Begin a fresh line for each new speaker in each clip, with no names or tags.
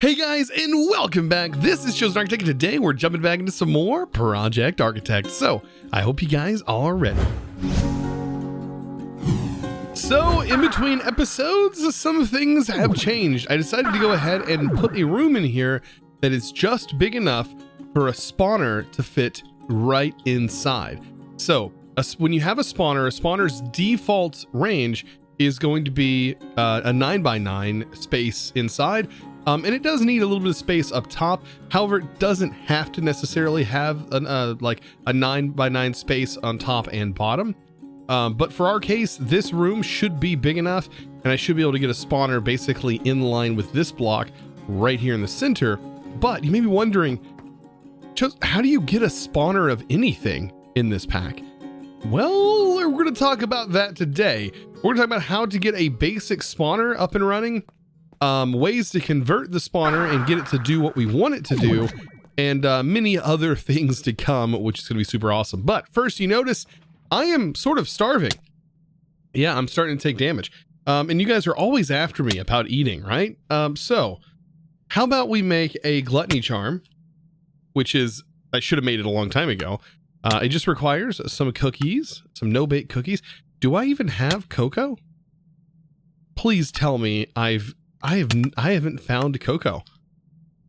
Hey guys, and welcome back. This is ChosenArchitect, and today we're jumping back into some more Project Architect. So I hope you guys are ready. So in between episodes, some things have changed. I decided to go ahead and put a room in here that is just big enough for a spawner to fit right inside. So when you have a spawner's default range is going to be a 9x9 space inside. And it does need a little bit of space up top. However, it doesn't have to necessarily have like a 9x9 space on top and bottom. But for our case, this room should be big enough, and I should be able to get a spawner basically in line with this block right here in the center. But you may be wondering, how do you get a spawner of anything in this pack? Well, we're going to talk about that today. We're going to talk about how to get a basic spawner up and running, ways to convert the spawner and get it to do what we want it to do, and many other things to come, which is going to be super awesome. But first, you notice I am sort of starving. Yeah, I'm starting to take damage. And you guys are always after me about eating, right? So how about we make a gluttony charm, which is, I should have made it a long time ago. It just requires some cookies, some no-bake cookies. Do I even have cocoa? Please tell me I haven't found cocoa.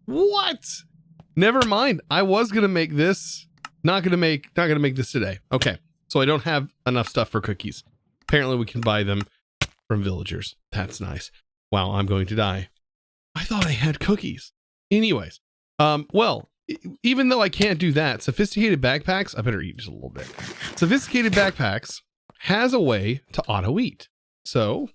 What? Never mind. I was gonna make this. Not gonna make this today. Okay. So I don't have enough stuff for cookies. Apparently we can buy them from villagers. That's nice. Wow, I'm going to die. I thought I had cookies. Anyways, well, even though I can't do that, Sophisticated Backpacks, I better eat just a little bit. Sophisticated Backpacks has a way to auto eat. So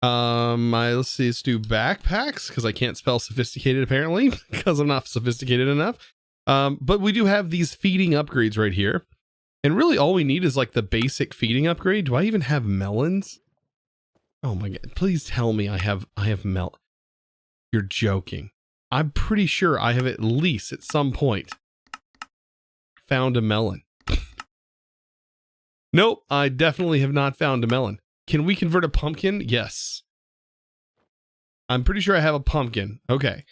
let's see, let's do backpacks, because I can't spell sophisticated apparently, because I'm not sophisticated enough. But we do have these feeding upgrades right here. And really all we need is like the basic feeding upgrade. Do I even have melons? Oh my God, please tell me I have You're joking. I'm pretty sure I have at least at some point found a melon. Nope, I definitely have not found a melon. Can we convert a pumpkin? Yes. I'm pretty sure I have a pumpkin. Okay.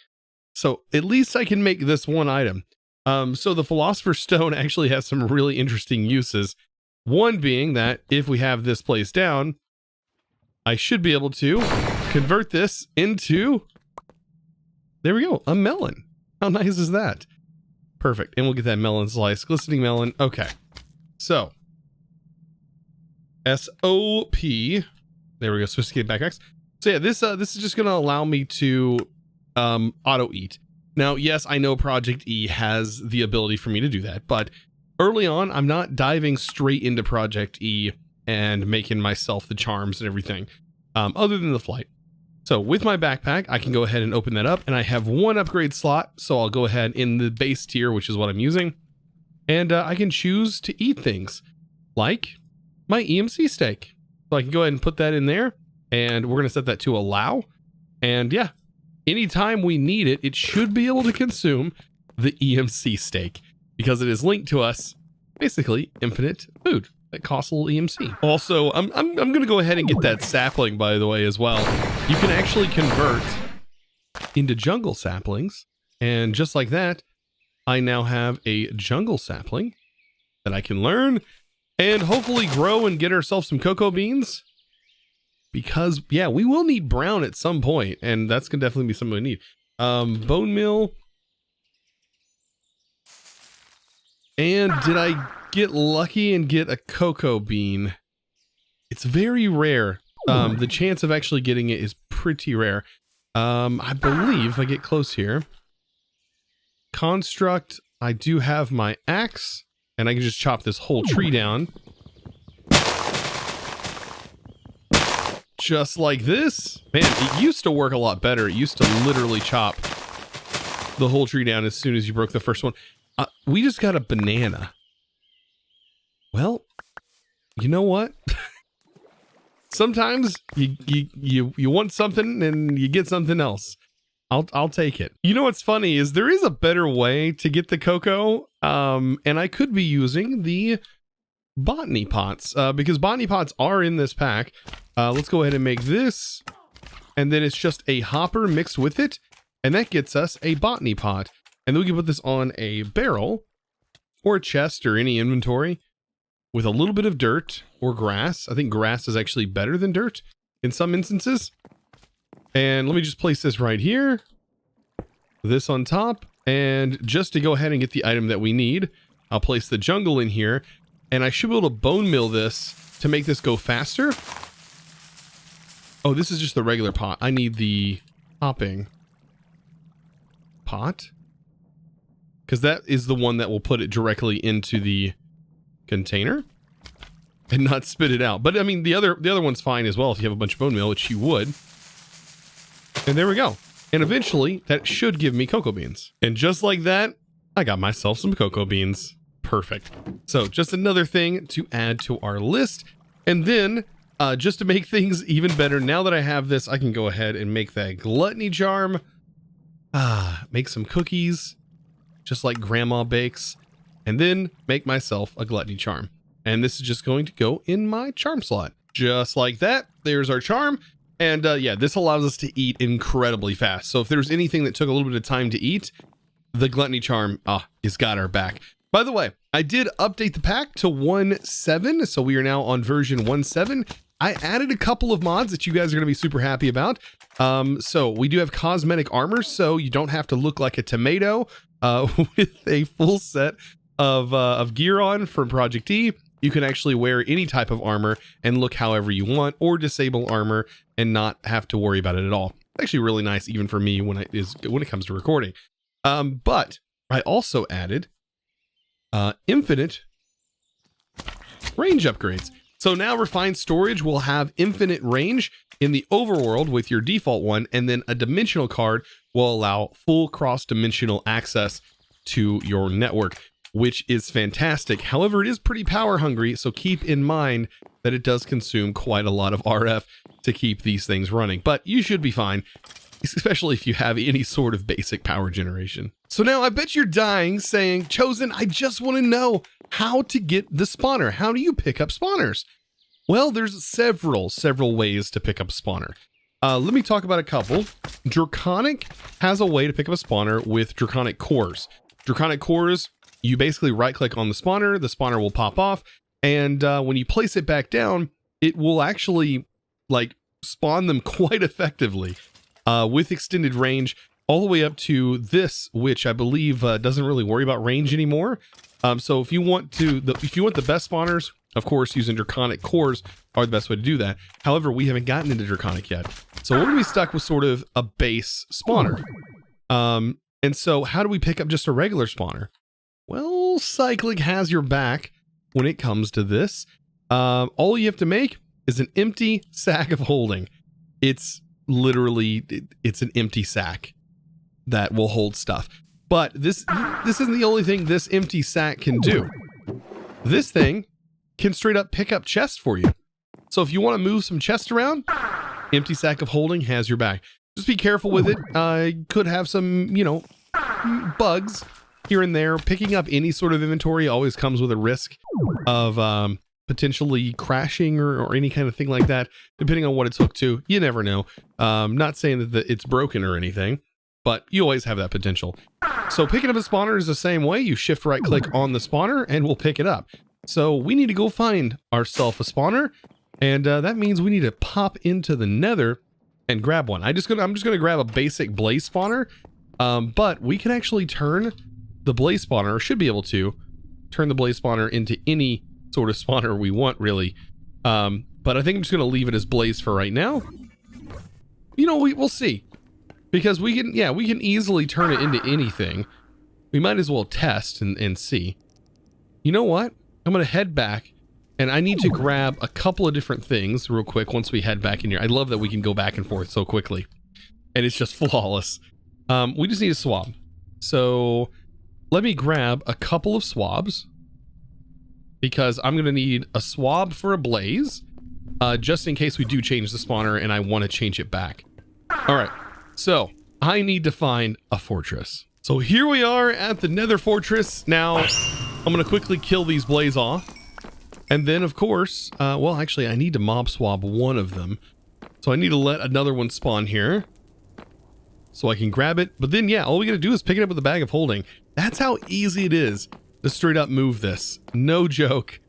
So at least I can make this one item. So the Philosopher's Stone actually has some really interesting uses. One being that if we have this place down, I should be able to convert this into, there we go, a melon. How nice is that? Perfect. And we'll get that melon slice, glistening melon. Okay. So SOP, there we go, Sophisticated Backpacks. So yeah, this is just going to allow me to auto eat. Now, yes, I know Project E has the ability for me to do that, but early on, I'm not diving straight into Project E and making myself the charms and everything, other than the flight. So with my backpack, I can go ahead and open that up, and I have one upgrade slot, so I'll go ahead in the base tier, which is what I'm using, and I can choose to eat things like my EMC steak. So I can go ahead and put that in there, and we're going to set that to allow, and yeah. Anytime we need it, it should be able to consume the EMC steak because it is linked to us, basically infinite food that costs a little EMC. Also, I'm going to go ahead and get that sapling, by the way, as well. You can actually convert into jungle saplings, and just like that, I now have a jungle sapling that I can learn and hopefully grow and get ourselves some cocoa beans. Because, yeah, we will need brown at some point, and that's going to definitely be something we need. Bone meal. And did I get lucky and get a cocoa bean? It's very rare. The chance of actually getting it is pretty rare. I believe, if I get close here. Construct, I do have my axe, and I can just chop this whole tree down. Just like this. Man, it used to work a lot better. It used to literally chop the whole tree down as soon as you broke the first one. We just got a banana. Well, you know what? Sometimes you want something and you get something else. I'll take it. You know what's funny is there is a better way to get the cocoa, and I could be using the botany pots, because botany pots are in this pack. Let's go ahead and make this, and then it's just a hopper mixed with it, And that gets us a botany pot. And then we can put this on a barrel or a chest or any inventory with a little bit of dirt or grass. I think grass is actually better than dirt in some instances. And let me just place this right here. This on top. And just to go ahead and get the item that we need, I'll place the jungle in here. And I should be able to bone meal this to make this go faster. Oh, this is just the regular pot. I need the hopping pot. Because that is the one that will put it directly into the container and not spit it out. But I mean, the other one's fine as well if you have a bunch of bone meal, which you would. And there we go. And eventually that should give me cocoa beans. And just like that, I got myself some cocoa beans. Perfect. So just another thing to add to our list. And then just to make things even better, now that I have this, I can go ahead and make that gluttony charm. Make some cookies, just like grandma bakes, and then make myself a gluttony charm. And this is just going to go in my charm slot. Just like that. There's our charm. And yeah, this allows us to eat incredibly fast. So if there's anything that took a little bit of time to eat, the gluttony charm has got our back. By the way, I did update the pack to 1.7, so we are now on version 1.7. I added a couple of mods that you guys are going to be super happy about. So we do have cosmetic armor, so you don't have to look like a tomato with a full set of gear on from Project E. You can actually wear any type of armor and look however you want, or disable armor and not have to worry about it at all. It's actually really nice, even for me when it comes to recording. But I also added infinite range upgrades. So now refined storage will have infinite range in the overworld with your default one, and then a dimensional card will allow full cross-dimensional access to your network, which is fantastic. However, it is pretty power hungry, so keep in mind that it does consume quite a lot of RF to keep these things running, but you should be fine, especially if you have any sort of basic power generation. So now I bet you're dying saying, Chosen, I just want to know how to get the spawner. How do you pick up spawners? Well, there's several ways to pick up a spawner. Let me talk about a couple. Draconic has a way to pick up a spawner with Draconic cores. Draconic cores, you basically right click on the spawner will pop off, and when you place it back down, it will actually like spawn them quite effectively with extended range all the way up to this, which I believe doesn't really worry about range anymore. So if you want the best spawners, of course, using Draconic cores are the best way to do that. However, we haven't gotten into Draconic yet, so we're gonna be stuck with sort of a base spawner. And so how do we pick up just a regular spawner? Well, Cyclic has your back when it comes to this. All you have to make is an empty sack of holding. It's literally, it's an empty sack that will hold stuff. But this isn't the only thing this empty sack can do. This thing can straight up pick up chests for you. So if you want to move some chests around, empty sack of holding has your back. Just be careful with it. Could have some, bugs here and there. Picking up any sort of inventory always comes with a risk of potentially crashing or any kind of thing like that, depending on what it's hooked to. You never know. Not saying that it's broken or anything, but you always have that potential. So picking up a spawner is the same way. You shift right click on the spawner and we'll pick it up. So we need to go find ourselves a spawner, and that means we need to pop into the nether and grab one. I'm just gonna grab a basic blaze spawner, but we can actually turn the blaze spawner, or should be able to turn the blaze spawner into any sort of spawner we want, really. But I think I'm just gonna leave it as blaze for right now. We'll see, because we can easily turn it into anything. We might as well test and see. You know what? I'm gonna head back, and I need to grab a couple of different things real quick once we head back in here. I love that we can go back and forth so quickly, and it's just flawless. We just need a swab. So let me grab a couple of swabs, because I'm gonna need a swab for a blaze, just in case we do change the spawner and I want to change it back. All right, so I need to find a fortress. So here we are at the Nether Fortress. Now I'm gonna quickly kill these blaze off, and then of course, well, actually I need to mob swab one of them, so I need to let another one spawn here. so I can grab it. But then, yeah, all we gotta do is pick it up with a bag of holding. That's how easy it is to straight up move this. No joke.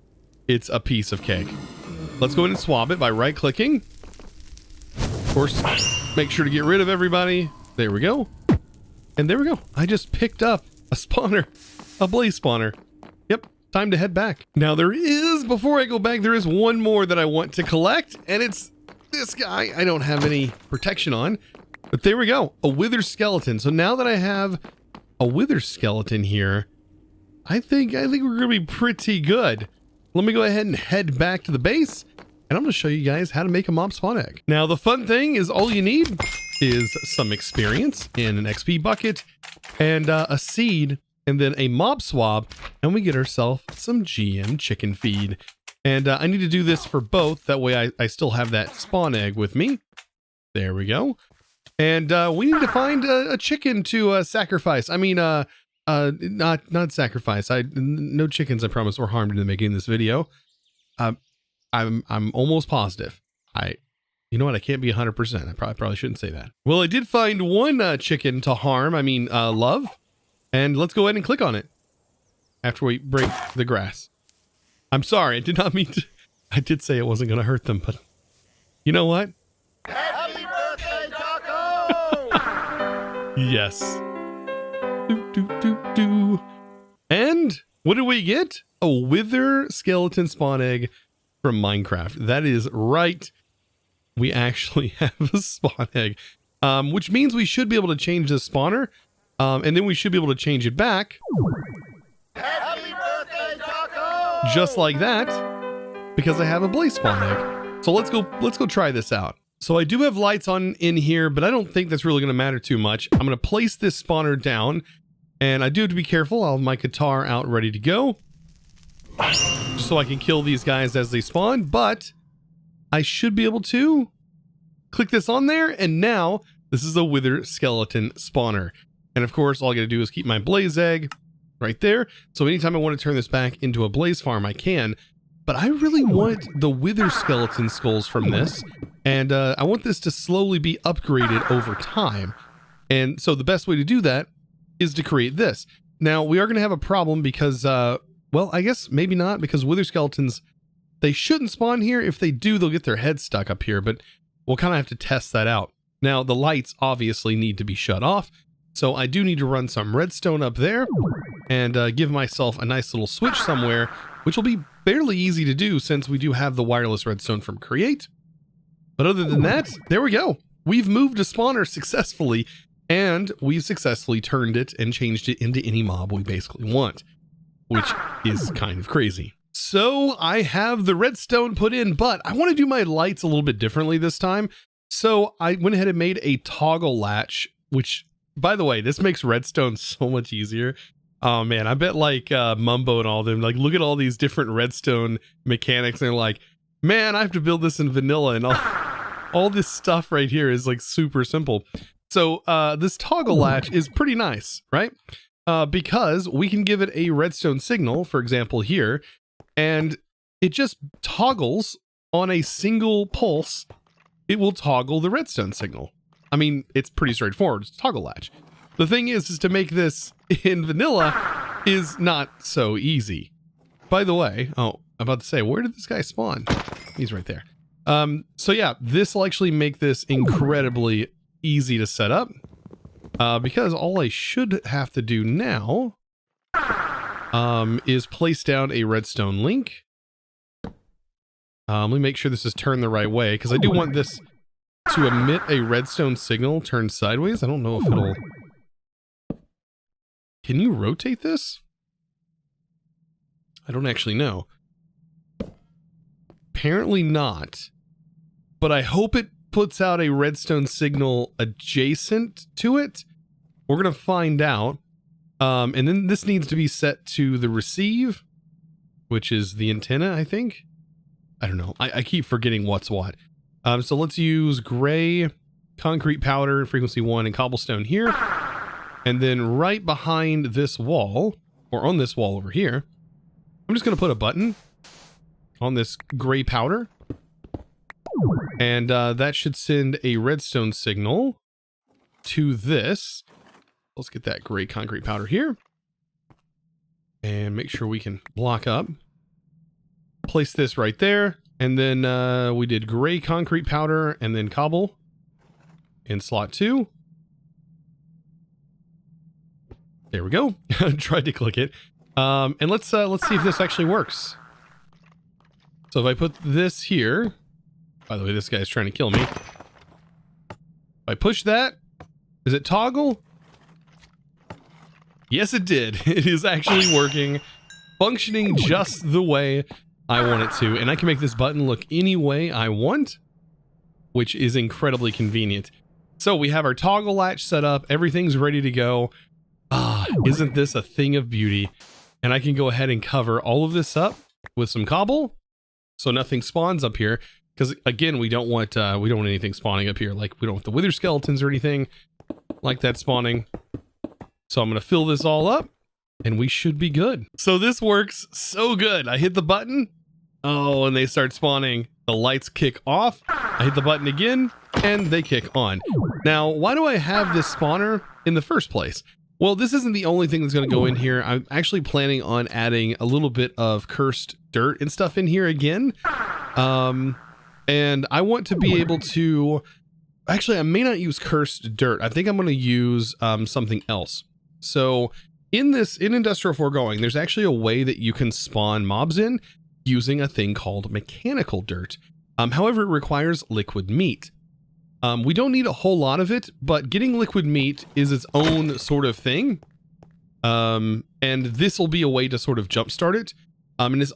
It's a piece of cake. Let's go ahead and swab it by right-clicking. Of course, make sure to get rid of everybody. There we go. And there we go. I just picked up a spawner, a blaze spawner. Yep, time to head back. Now before I go back, there is one more that I want to collect, and it's this guy. I don't have any protection on, but there we go. A wither skeleton. So now that I have a wither skeleton here, I think we're gonna be pretty good. Let me go ahead and head back to the base, and I'm gonna show you guys how to make a mob spawn egg. Now, the fun thing is all you need is some experience in an XP bucket and a seed, and then a mob swab, and we get ourselves some GM chicken feed. And I need to do this for both. That way I still have that spawn egg with me. There we go. And we need to find a chicken to sacrifice. I mean, not sacrifice. No chickens, I promise, were harmed in the making of this video. I'm almost positive. You know what? I can't be 100%. I probably shouldn't say that. Well, I did find one chicken to harm. I mean, love. And let's go ahead and click on it after we break the grass. I'm sorry. I did not mean to. I did say it wasn't going to hurt them, but you know what?
Happy birthday, Taco!
Yes. And what did we get? A wither skeleton spawn egg from Minecraft. That is right. We actually have a spawn egg, which means we should be able to change the spawner, and then we should be able to change it back.
Happy birthday, Taco!
Just like that, because I have a blaze spawn egg. So let's go try this out. So I do have lights on in here, but I don't think that's really going to matter too much. I'm going to place this spawner down, and I do have to be careful. I'll have my guitar out ready to go, just so I can kill these guys as they spawn, but I should be able to click this on there, and now this is a wither skeleton spawner. And of course, all I gotta do is keep my blaze egg right there. So anytime I want to turn this back into a blaze farm, I can. But I really want the wither skeleton skulls from this, and I want this to slowly be upgraded over time. And so the best way to do that is to create this. Now, we are going to have a problem because, well, I guess maybe not, because wither skeletons, they shouldn't spawn here. If they do, they'll get their heads stuck up here, but we'll kind of have to test that out. Now, the lights obviously need to be shut off, so I do need to run some redstone up there and give myself a nice little switch somewhere, which will be fairly easy to do since we do have the wireless redstone from Create. But other than that, there we go. We've moved a spawner successfully, and we've successfully turned it and changed it into any mob we basically want, which is kind of crazy. So I have the redstone put in, but I want to do my lights a little bit differently this time. So I went ahead and made a toggle latch, which, by the way, this makes redstone so much easier. Oh man, I bet like Mumbo and all them, like, look at all these different redstone mechanics, and they're like, man, I have to build this in vanilla, and all this stuff right here is like super simple. So this toggle latch is pretty nice, right? Because we can give it a redstone signal, for example here, and it just toggles on a single pulse. It will toggle the redstone signal. I mean, it's pretty straightforward. It's a toggle latch. The thing is to make this in vanilla is not so easy. By the way, oh, I'm about to say, where did this guy spawn? He's right there. So yeah, this will actually make this incredibly easy to set up, because all I should have to do now is place down a redstone link. Let me make sure this is turned the right way, because I do want this to emit a redstone signal turned sideways. I don't know if it'll... Can you rotate this? I don't actually know. Apparently not. But I hope it puts out a redstone signal adjacent to it. We're going to find out. And then this needs to be set to the receive, which is the antenna, I think. I don't know. I keep forgetting what's what. So let's use gray, concrete powder, frequency 1, and cobblestone here. And then right behind this wall, or on this wall over here, I'm just going to put a button on this gray powder. And that should send a redstone signal to this. Let's get that gray concrete powder here. And make sure we can block up. Place this right there. And then we did gray concrete powder and then cobble in slot 2. There we go. Tried to click it. And let's see if this actually works. So if I put this here, by the way, this guy's trying to kill me. If I push that, does it toggle? Yes, it did. It is actually working, functioning just the way I want it to. And I can make this button look any way I want, which is incredibly convenient. So we have our toggle latch set up. Everything's ready to go. Isn't this a thing of beauty? And I can go ahead and cover all of this up with some cobble, so nothing spawns up here. Because again, we don't want anything spawning up here. Like we don't want the wither skeletons or anything like that spawning. So I'm going to fill this all up and we should be good. So this works so good. I hit the button. Oh, and they start spawning. The lights kick off. I hit the button again and they kick on. Now, why do I have this spawner in the first place? Well, this isn't the only thing that's going to go in here. I'm actually planning on adding a little bit of cursed dirt and stuff in here again. And I want to be able to... Actually, I may not use cursed dirt. I think I'm going to use something else. So in Industrial Foregoing, there's actually a way that you can spawn mobs in using a thing called mechanical dirt. However, it requires liquid meat. We don't need a whole lot of it, but getting liquid meat is its own sort of thing. And this will be a way to sort of jumpstart it. And as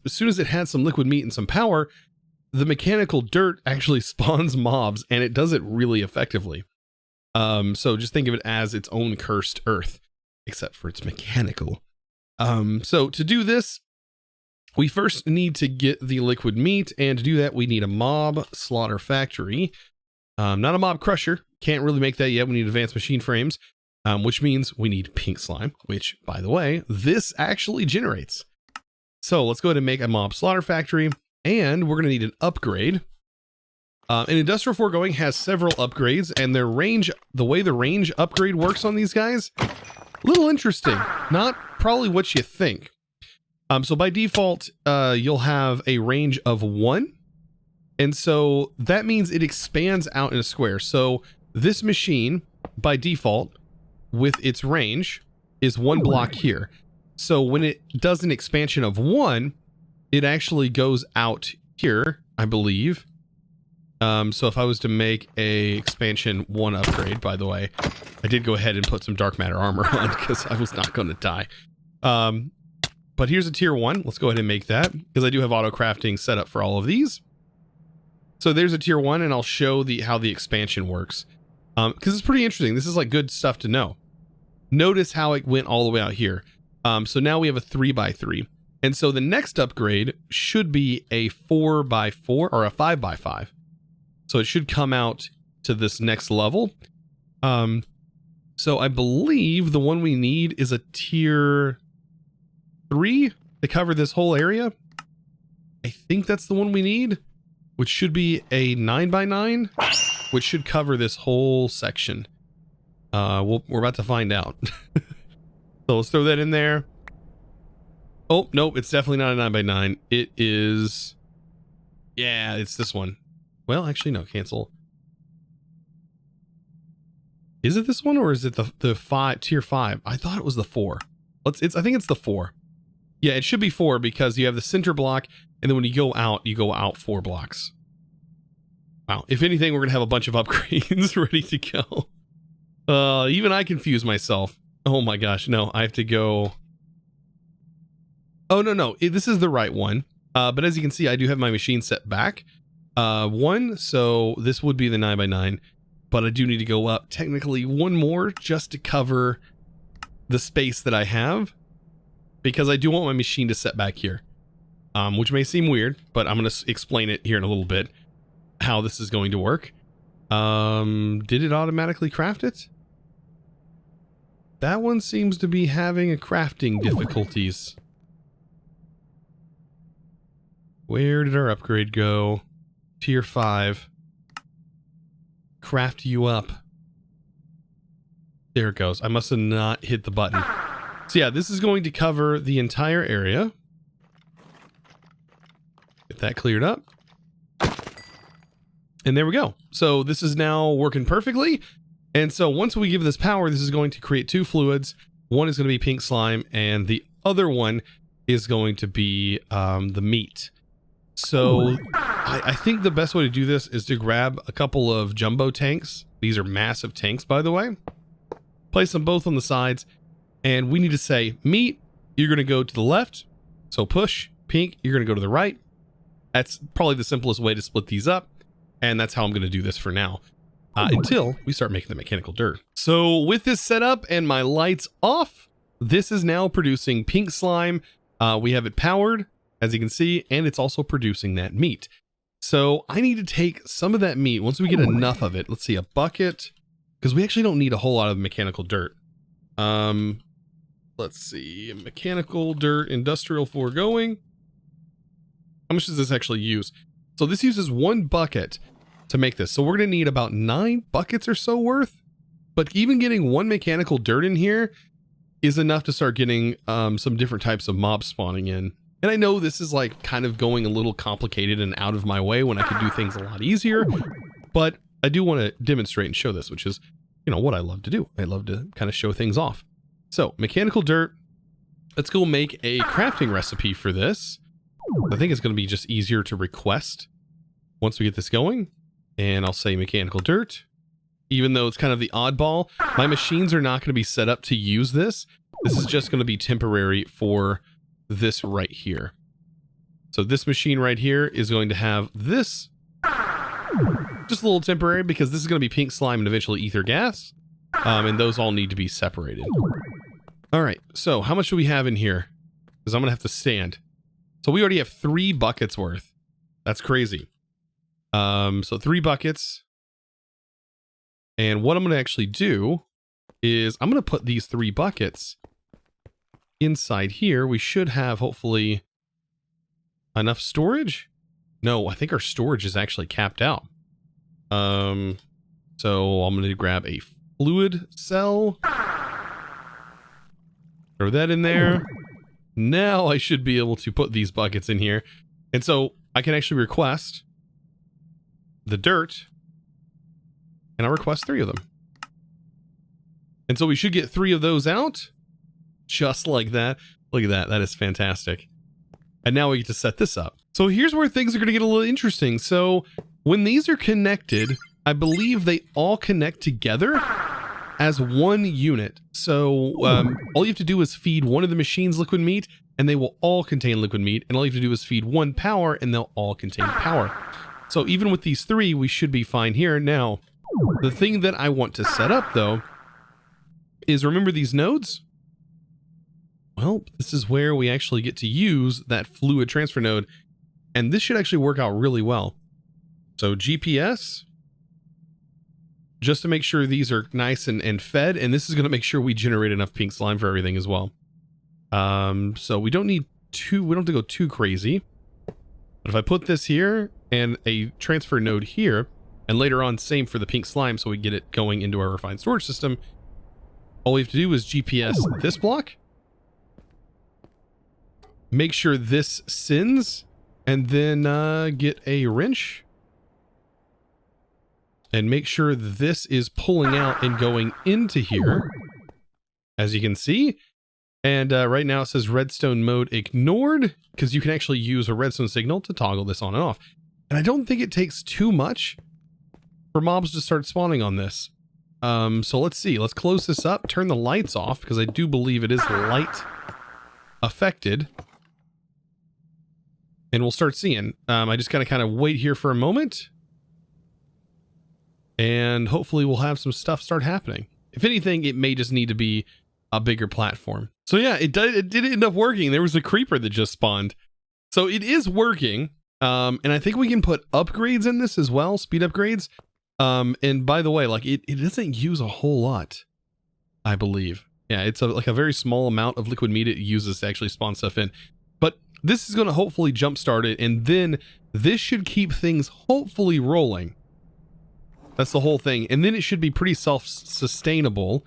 soon as it has some liquid meat and some power, the mechanical dirt actually spawns mobs, and it does it really effectively. So just think of it as its own cursed earth, except for it's mechanical. So to do this, we first need to get the liquid meat, and to do that, we need a mob slaughter factory. Not a mob crusher. Can't really make that yet. We need advanced machine frames, which means we need pink slime, which, by the way, this actually generates. So let's go ahead and make a mob slaughter factory, and we're going to need an upgrade. And Industrial Foregoing has several upgrades, and their range, the way the range upgrade works on these guys, a little interesting. Not probably what you think. So by default, you'll have a range of 1. And so that means it expands out in a square. So this machine, by default, with its range, is 1 block here. So when it does an expansion of 1, it actually goes out here, I believe. So if I was to make a expansion 1 upgrade, by the way, I did go ahead and put some dark matter armor on because I was not going to die. But here's a tier 1. Let's go ahead and make that because I do have auto crafting set up for all of these. So there's a tier 1, and I'll show how the expansion works. Because it's pretty interesting. This is like good stuff to know. Notice how it went all the way out here. So now we have a 3x3. And so the next upgrade should be a 4x4 or a 5x5. So it should come out to this next level. So I believe the one we need is a tier 3 to cover this whole area. I think that's the one we need, which should be a 9x9, which should cover this whole section. We're about to find out. So let's throw that in there. Oh, nope, it's definitely not a 9x9. It is... Yeah, it's this one. Well, actually, no, cancel. Is it this one, or is it the tier 5? I thought it was the 4. I think it's the 4. Yeah, it should be 4 because you have the center block, and then when you go out 4 blocks. Wow. If anything, we're going to have a bunch of upgrades ready to go. Even I confuse myself. Oh my gosh. No, I have to go. Oh, no. This is the right one. But as you can see, I do have my machine set back. 1. So this would be the 9x9, but I do need to go up technically 1 more just to cover the space that I have, because I do want my machine to set back here. Which may seem weird, but I'm going to explain it here in a little bit, how this is going to work. Did it automatically craft it? That one seems to be having a crafting difficulties. Where did our upgrade go? Tier 5. Craft you up. There it goes. I must have not hit the button. So yeah, this is going to cover the entire area. Get that cleared up. And there we go. So this is now working perfectly. And so once we give this power, this is going to create two fluids. One is going to be pink slime, and the other one is going to be the meat. So I think the best way to do this is to grab a couple of jumbo tanks. These are massive tanks, by the way. Place them both on the sides. And we need to say, meat, you're going to go to the left. So push, pink, you're going to go to the right. That's probably the simplest way to split these up. And that's how I'm going to do this for now. Until we start making the mechanical dirt. So with this set up and my lights off, this is now producing pink slime. We have it powered, as you can see, and it's also producing that meat. So I need to take some of that meat once we get enough of it. Let's see, a bucket, because we actually don't need a whole lot of mechanical dirt. Let's see, mechanical dirt, industrial foregoing. How much does this actually use? So this uses 1 bucket to make this. So we're going to need about 9 buckets or so worth. But even getting 1 mechanical dirt in here is enough to start getting some different types of mobs spawning in. And I know this is like kind of going a little complicated and out of my way when I could do things a lot easier. But I do want to demonstrate and show this, which is, you know, what I love to do. I love to kind of show things off. So mechanical dirt. Let's go make a crafting recipe for this. I think it's going to be just easier to request once we get this going. And I'll say mechanical dirt. Even though it's kind of the oddball, my machines are not going to be set up to use this. This is just going to be temporary for this right here. So this machine right here is going to have this. Just a little temporary because this is going to be pink slime and eventually ether gas. And those all need to be separated. All right, so how much do we have in here? Because I'm going to have to stand. So we already have 3 buckets worth. That's crazy. So 3 buckets. And what I'm going to actually do is I'm going to put these 3 buckets inside here. We should have hopefully enough storage. No, I think our storage is actually capped out. So I'm going to grab a fluid cell. Throw that in there. Now I should be able to put these buckets in here. And so I can actually request the dirt. And I'll request 3 of them. And so we should get 3 of those out. Just like that. Look at that. That is fantastic. And now we get to set this up. So here's where things are going to get a little interesting. So when these are connected, I believe they all connect together as one unit. So all you have to do is feed one of the machines liquid meat, and they will all contain liquid meat. And all you have to do is feed 1 power, and they'll all contain power. So even with these 3, we should be fine here. Now, the thing that I want to set up, though, is remember these nodes? Well, this is where we actually get to use that fluid transfer node, and this should actually work out really well. So GPS, just to make sure these are nice and fed, and this is going to make sure we generate enough pink slime for everything as well. So we don't need we don't have to go too crazy. But if I put this here and a transfer node here, and later on same for the pink slime so we get it going into our refined storage system, all we have to do is GPS this block, make sure this sends, and then get a wrench and make sure this is pulling out and going into here, as you can see. And right now it says redstone mode ignored, because you can actually use a redstone signal to toggle this on and off. And I don't think it takes too much for mobs to start spawning on this. So let's see. Let's close this up, turn the lights off, because I do believe it is light affected. And we'll start seeing. I just gotta kind of wait here for a moment. And hopefully we'll have some stuff start happening. If anything, it may just need to be a bigger platform. So yeah, it did end up working. There was a creeper that just spawned. So it is working. And I think we can put upgrades in this as well, speed upgrades. And by the way, like it doesn't use a whole lot, I believe. Yeah, it's like a very small amount of liquid meat it uses to actually spawn stuff in. But this is going to hopefully jumpstart it, and then this should keep things hopefully rolling. That's the whole thing. And then it should be pretty self-sustainable.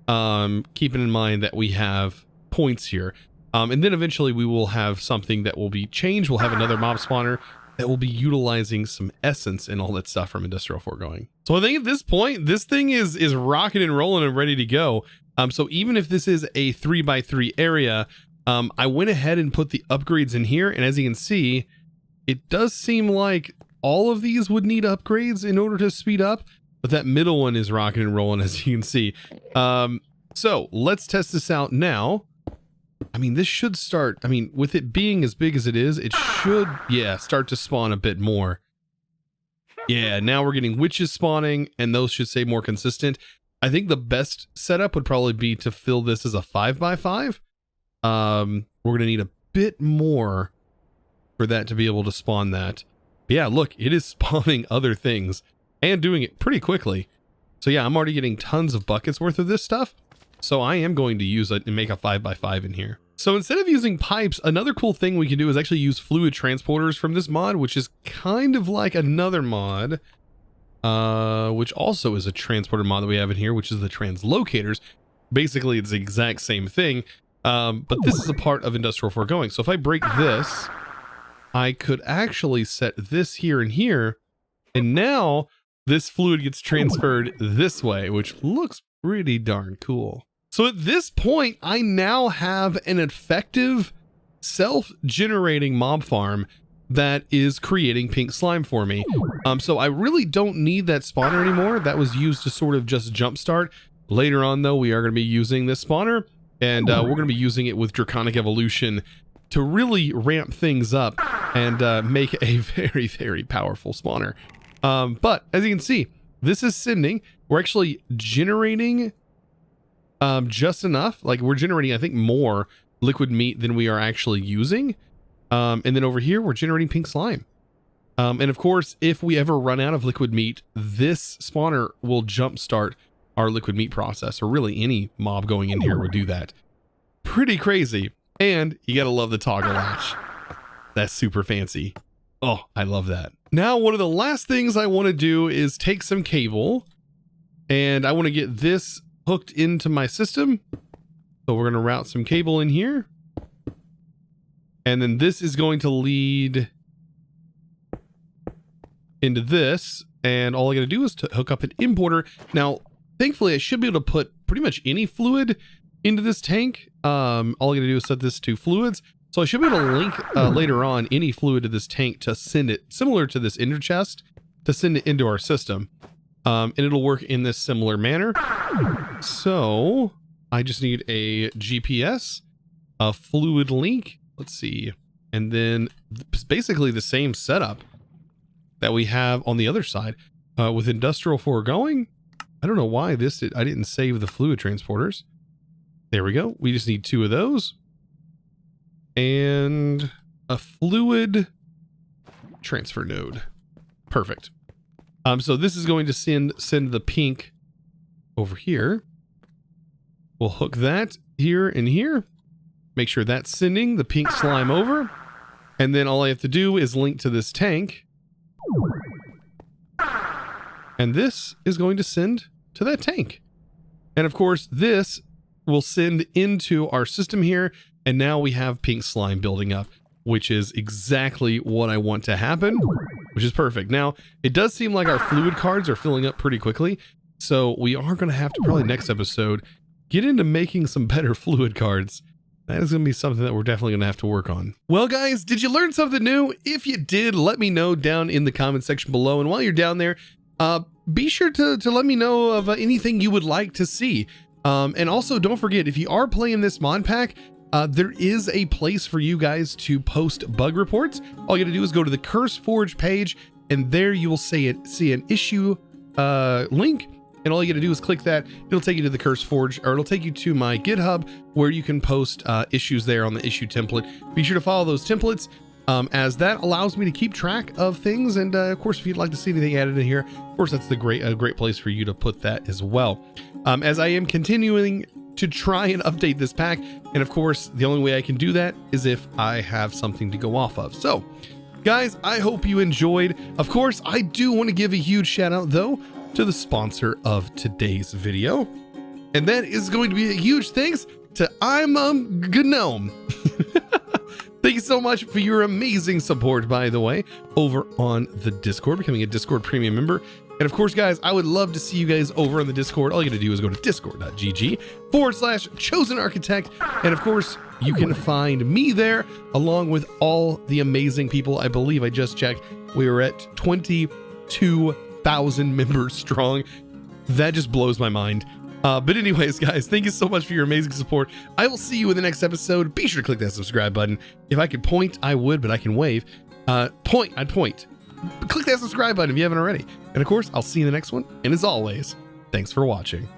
keeping in mind that we have points here. And then eventually we will have something that will be changed. We'll have another mob spawner that will be utilizing some essence and all that stuff from Industrial Foregoing. So I think at this point, this thing is rocking and rolling and ready to go. So even if this is a 3x3 area, I went ahead and put the upgrades in here. And as you can see, it does seem like all of these would need upgrades in order to speed up, but that middle one is rocking and rolling, as you can see. So let's test this out now. I mean, this should start, I mean, with it being as big as it is, it should, yeah, start to spawn a bit more. Yeah, now we're getting witches spawning, and those should stay more consistent. I think the best setup would probably be to fill this as a 5x5. We're going to need a bit more for that to be able to spawn that. But yeah, look, it is spawning other things and doing it pretty quickly. So yeah, I'm already getting tons of buckets worth of this stuff. So I am going to use it and make a 5x5 in here. So instead of using pipes, another cool thing we can do is actually use fluid transporters from this mod, which is kind of like another mod, which also is a transporter mod that we have in here, which is the translocators. Basically, it's the exact same thing, but this is a part of Industrial Foregoing. So if I break this, I could actually set this here and here, and now this fluid gets transferred this way, which looks pretty darn cool. So at this point, I now have an effective self-generating mob farm that is creating pink slime for me. So I really don't need that spawner anymore. That was used to sort of just jumpstart. Later on, though, we are going to be using this spawner, and we're going to be using it with Draconic Evolution to really ramp things up and make a very, very powerful spawner. But as you can see, this is sending. We're actually generating just enough. Like, we're generating, I think, more liquid meat than we are actually using. And then over here, we're generating pink slime. And of course, if we ever run out of liquid meat, this spawner will jumpstart our liquid meat process, or really any mob going in here will do that. Pretty crazy. And you gotta love the toggle latch. That's super fancy. Oh, I love that. Now, one of the last things I want to do is take some cable, and I want to get this hooked into my system. So we're going to route some cable in here. And then this is going to lead into this. And all I got to do is to hook up an importer. Now, thankfully, I should be able to put pretty much any fluid into this tank. All I got to do is set this to fluids. So I should be able to link later on any fluid to this tank to send it, similar to this ender chest, to send it into our system. And it'll work in this similar manner. So I just need a GPS, a fluid link. Let's see. And then it's basically the same setup that we have on the other side with Industrial Foregoing. I don't know why I didn't save the fluid transporters. There we go. We just need 2 of those. And a fluid transfer node. Perfect. So this is going to send the pink over here. We'll hook that here and here. Make sure that's sending the pink slime over. And then all I have to do is link to this tank. And this is going to send to that tank. And of course, this will send into our system here. And now we have pink slime building up, which is exactly what I want to happen, which is perfect. Now, it does seem like our fluid cards are filling up pretty quickly. So we are going to have to probably next episode get into making some better fluid cards. That is going to be something that we're definitely going to have to work on. Well, guys, did you learn something new? If you did, let me know down in the comment section below. And while you're down there, be sure to let me know of anything you would like to see. And also, don't forget, if you are playing this mod pack, there is a place for you guys to post bug reports. All you got to do is go to the Curse Forge page, and there you will see an issue link. And all you got to do is click that. It'll take you to the Curse Forge, or it'll take you to my GitHub, where you can post issues there on the issue template. Be sure to follow those templates, as that allows me to keep track of things. And of course, if you'd like to see anything added in here, of course, that's a great place for you to put that as well. As I am continuing to try and update this pack, and of course, the only way I can do that is if I have something to go off of. So, guys, I hope you enjoyed. Of course, I do want to give a huge shout out, though, to the sponsor of today's video, And that is going to be a huge thanks to I'm Gnome. Thank you so much for your amazing support, by the way, over on the Discord, becoming a Discord premium member. And of course, guys, I would love to see you guys over on the Discord. All you got to do is go to discord.gg/ChosenArchitect. And of course, you can find me there along with all the amazing people. I believe I just checked. We are at 22,000 members strong. That just blows my mind. But anyways, guys, thank you so much for your amazing support. I will see you in the next episode. Be sure to click that subscribe button. If I could point, I would, but I can wave. I'd point. Click that subscribe button if you haven't already. And of course, I'll see you in the next one. And as always, thanks for watching.